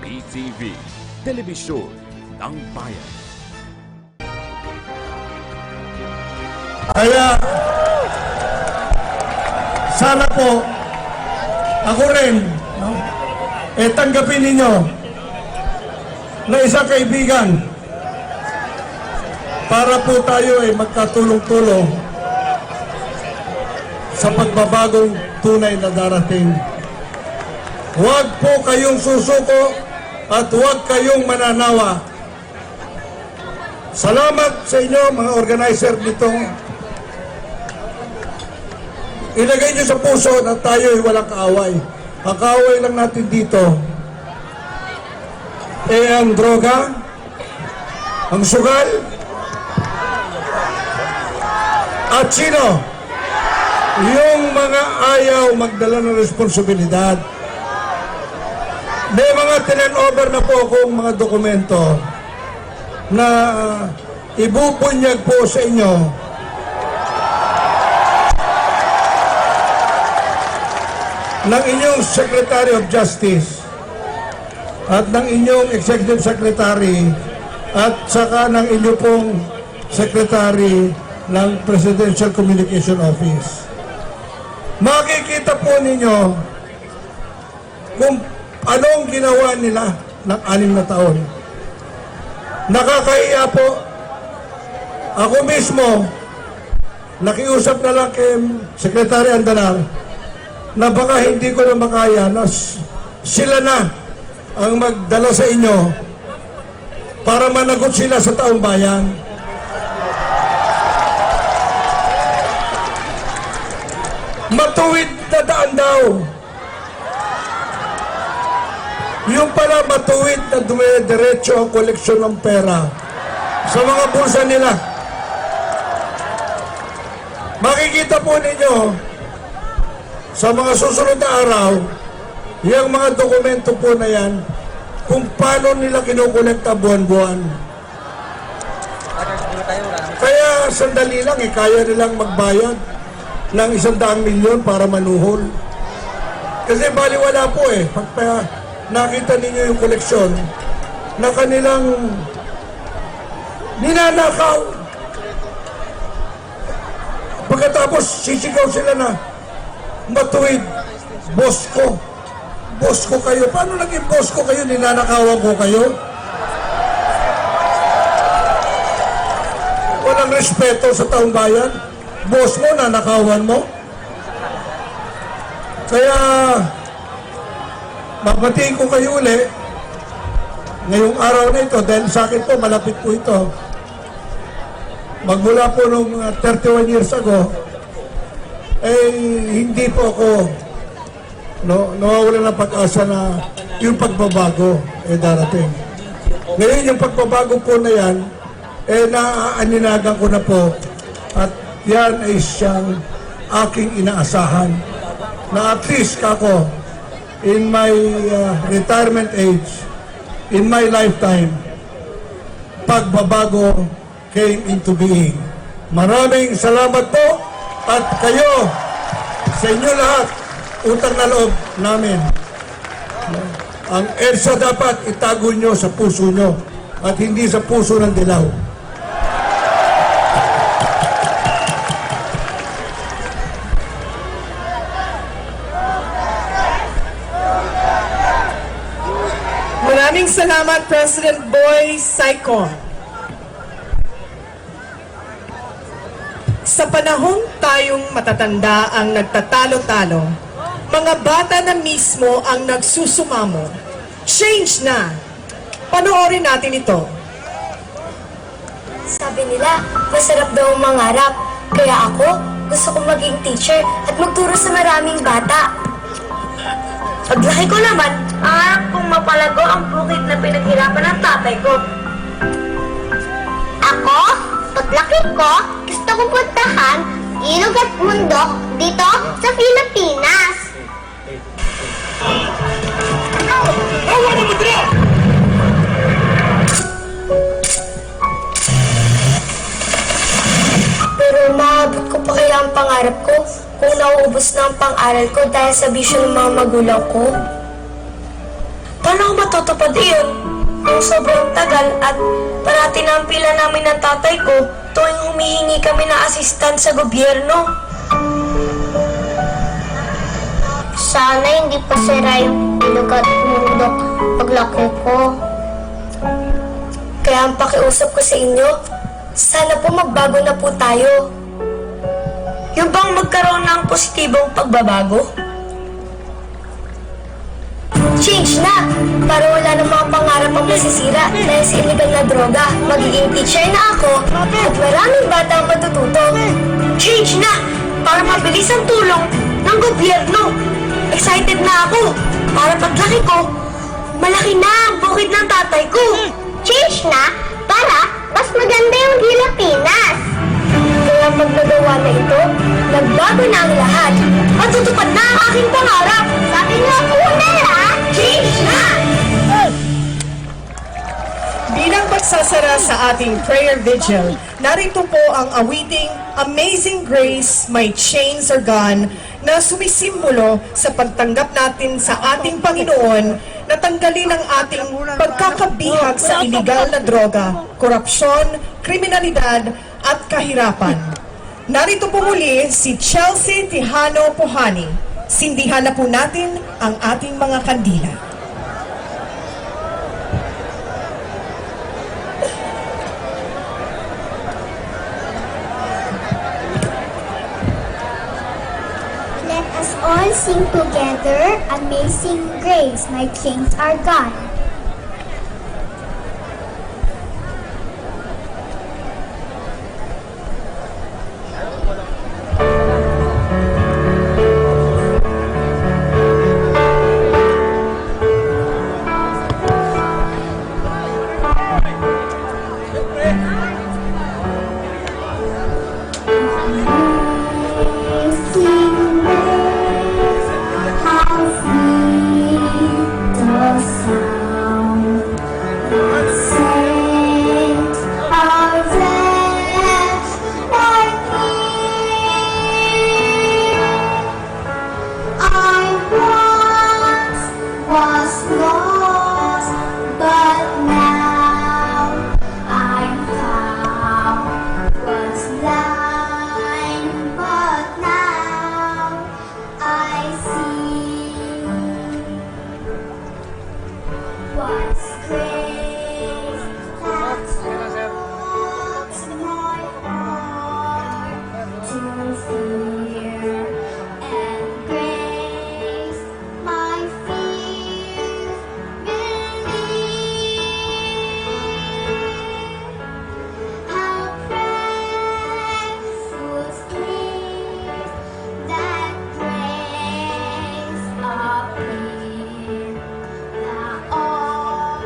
PTV, Telebisyon ng Bayan. Kaya, sana po, ako rin, no, tanggapin ninyo na isang kaibigan para po tayo ay magkatulong-tulong sa pagbabagong tunay na darating. Huwag po kayong susuko at huwag kayong mananawa. Salamat sa inyo, mga organizer nitong ilagay nyo sa puso na tayo ay walang kaaway. Ang kaaway lang natin dito ang droga, ang sugal, at sino? Yung mga ayaw magdala ng responsibilidad. May mga tinan-over na po akong mga dokumento na ibubunyag po sa inyo ng inyong Secretary of Justice at ng inyong Executive Secretary at saka ng inyong pong Secretary ng Presidential Communication Office. Makikita po ninyo kung anong ginawa nila ng 6 na taon. Nakakahiya po. Ako mismo, nakiusap na lang kay Secretary Andanar na baka hindi ko na makaya na sila na ang magdala sa inyo para managot sila sa taong bayan. Matuwid na daan daw. Yung pala matuwid na dumediretso ang koleksyon ng pera sa mga bulsa nila. Makikita po ninyo sa mga susunod na araw, yung mga dokumento po na yan, kung paano nila kinukolekta buwan-buwan. Kaya sandali lang, kaya nilang magbayad ng 100 milyon para manuhol. Kasi baliwala po pag nakita ninyo yung koleksyon na kanilang ninanakaw. Pagkatapos sisigaw sila na matuwid, boss ko. Boss ko kayo. Paano naging boss ko kayo? Ninanakawan ko kayo? Walang respeto sa taong bayan. Boss mo, nanakawan mo. Kaya, mapatiin ko kayo uli ngayong araw na ito dahil sa akin po, malapit po ito. Magmula po nung 31 years ago, hindi po ako nawawala ng pag-asa na yung pagbabago darating. Ngayon yung pagbabago po na yan, naaaninagan ko na po at yan ay siyang aking inaasahan na at least ako in my retirement age, in my lifetime, pagbabago came into being. Maraming salamat po at kayo, sa inyo lahat, utang na loob namin. Ang EDSA dapat itago nyo sa puso nyo at hindi sa puso ng dilaw. Maraming salamat, President Boy Saigon. Sa panahong tayong matatanda ang nagtatalo-talo, mga bata na mismo ang nagsusumamo. Change na! Panoorin natin ito. Sabi nila, masarap daw mangarap. Kaya ako, gusto kong maging teacher at magturo sa maraming bata. Paglaki ko naman, pangarap kong mapalago ang bukid na pinaghirapan ng tatay ko. Ako, paglaki ko, gusto kong puntahan ilog at bundok dito sa Pilipinas. Pero maabot ko pa kaya ang pangarap ko kung nauubos na ang pang-aral ko dahil sa bisyo ng mga magulang ko? Paano paano ko matutupad iyon? Kung sobrang tagal at parati na ang pila namin ng tatay ko tuwing humihingi kami ng asistan sa gobyerno. Sana hindi pa sira yung ilog at mundo paglaki ko. Kaya ang pakiusap ko sa inyo, sana po magbago na po tayo. Yung bang magkaroon ng positibong pagbabago? Change na! Para wala ng mga pangarap ang masisira dahil sa illegal na droga. Magiging teacher na ako at maraming bata ang matututo. Change na! Para mabilis ang tulong ng gobyerno. Excited na ako para paglaki ko, malaki na ang bukid ng tatay ko. Change na para mas maganda yung Pilipinas. Kaya pag nagawa na ito, nagbago na ang lahat. Matutupad na ang aking pangarap. Sabi nga po nila, change na! Bilang pagsasara sa ating prayer vigil, narito po ang awiting Amazing Grace, My Chains Are Gone na sumisimbolo sa pagtanggap natin sa ating Panginoon na tanggalin ang ating pagkakabihag sa iligal na droga, korupsyon, kriminalidad at kahirapan. Narito po muli si Chelsea Tijano Puhani. Sindihan na po natin ang ating mga kandila. Let us all sing together, Amazing Grace, my chains are gone. Amazing Grace, how sweet the sound that saved a wretch like me. I once was lost, but now I'm found. Was blind, but now I see. Was grace that taught my heart to fear, and grace my fears believe. How precious is that grace appear, that all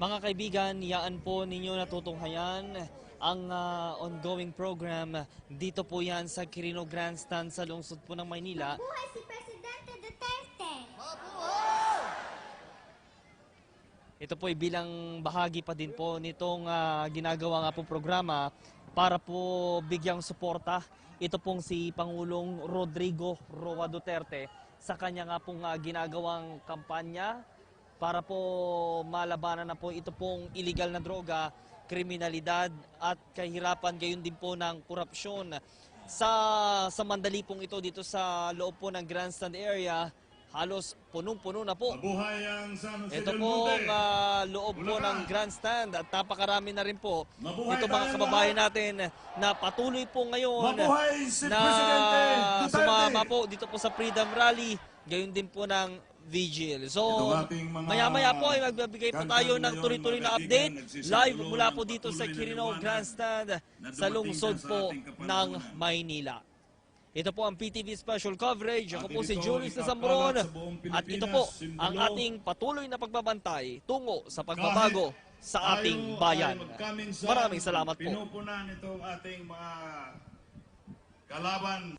Mga kaibigan, yaan po ninyo natutunghayan ang ongoing program. Dito po yan sa Quirino Grandstand sa lungsod po ng Maynila. Buhay si Presidente Duterte! Ito po ay bilang bahagi pa din po nitong ginagawa nga po programa para po bigyang suporta. Ito pong si Pangulong Rodrigo Roa Duterte sa kanya nga pong ginagawang kampanya para po malabanan na po ito pong illegal na droga, kriminalidad at kahirapan, gayon din po ng korupsyon. Sa mandali pong ito dito sa loob po ng Grandstand area, halos punong-puno na po. Mabuhay ang San Jose Ito del pong Monte. loob po ng grandstand at napakarami na rin po. Mabuhay Ito mga tayong kababayan natin na patuloy po ngayon Mabuhay si na Presidente Duterte. sumama po dito po sa Freedom Rally, gayon din po ng vigil. So, Itong ating mga maya-maya po ay magbibigay po tayo ng ngayon, tuloy-tuloy mga na kaibigan, update nagsisatuloy live mula ng po dito sa patuloy na Quirino liwanag Grandstand na sa dumating lungsod na sa po ating ng kapanahunan. Maynila. Ito po ang PTV Special Coverage. Ako Atin po si ito Julius ipakalat Nasamron. sa buong At ito Pilipinas, po simbolo. ang ating patuloy na pagbabantay tungo sa pagbabago sa ating Tayo bayan. ay magkaminsan, Maraming salamat po. Pinupunan itong ating mga kalaban.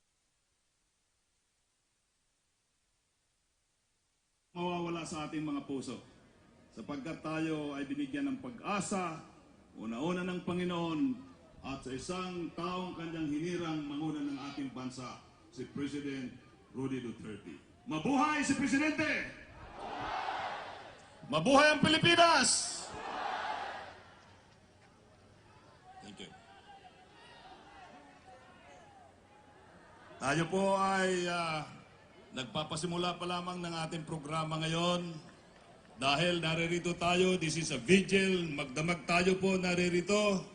Mawawala sa ating mga puso. Sapagkat tayo ay binigyan ng pag-asa, una-una ng Panginoon, at sa isang taong kanyang hinirang manguna ng ating bansa, si President Rudy Duterte. Mabuhay si Presidente! Mabuhay ang Pilipinas! Thank you. Tayo po ay nagpapasimula pa lamang ng ating programa ngayon. Dahil naririto tayo, this is a vigil, magdamag tayo po naririto.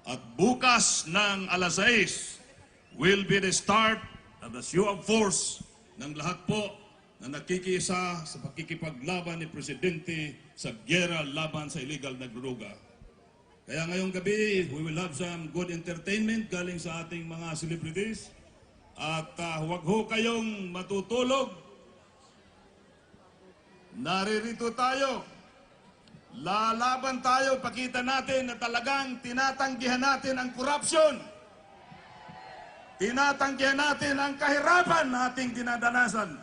At bukas ng alas 6 will be the start of the show of force ng lahat po na nakikisa sa pakikipaglaban ni Presidente sa gyera laban sa illegal na droga. Kaya ngayong gabi, we will have some good entertainment galing sa ating mga celebrities. At huwag ho kayong matutulog. Naririto tayo. Lalaban tayo, pakita natin na talagang tinatanggihan natin ang korupsyon. Tinatanggihan natin ang kahirapan na ating dinadanasan.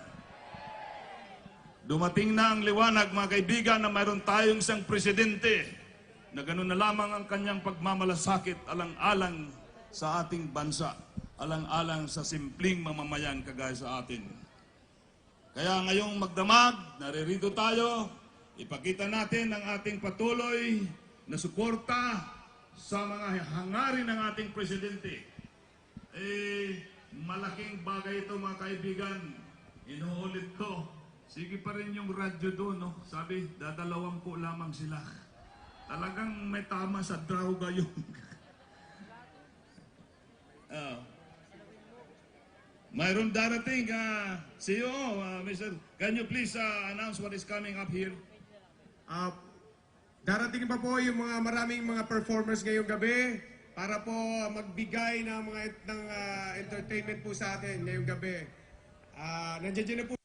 Dumating na ang liwanag, mga kaibigan, na mayroon tayong isang presidente na ganoon na lamang ang kanyang pagmamalasakit alang-alang sa ating bansa, alang-alang sa simpleng mamamayan kagaya sa atin. Kaya ngayong magdamag, naririto tayo, ipakita natin ang ating patuloy na suporta sa mga hangarin ng ating presidente. Malaking bagay ito, mga kaibigan. Inuulit ko. Sige pa rin yung radyo doon, no? Sabi, dadalawang po lamang sila. Talagang may tama sa droga yung... Mayroon darating, CEO, Mr. Can you please announce what is coming up here? Darating pa po yung mga maraming mga performers ngayong gabi para po magbigay ng mga entertainment po sa atin ngayong gabi. Nandiyan na po